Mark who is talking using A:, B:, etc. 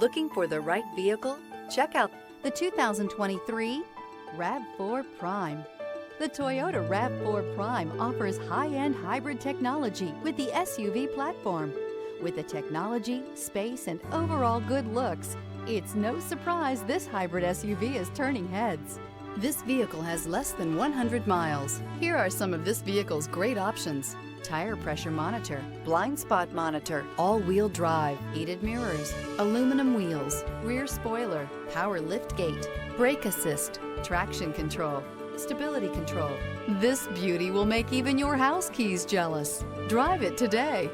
A: Looking for the right vehicle? Check out
B: the 2023 RAV4 Prime. The Toyota RAV4 Prime offers high-end hybrid technology with the SUV platform. With the technology, space, and overall good looks, it's no surprise this hybrid SUV is turning heads. This vehicle has less than 100 miles. Here are some of this vehicle's great options: tire pressure monitor, blind spot monitor, all-wheel drive, heated mirrors, aluminum wheels, rear spoiler, power liftgate, brake assist, traction control, stability control. This beauty will make even your house keys jealous. Drive it today.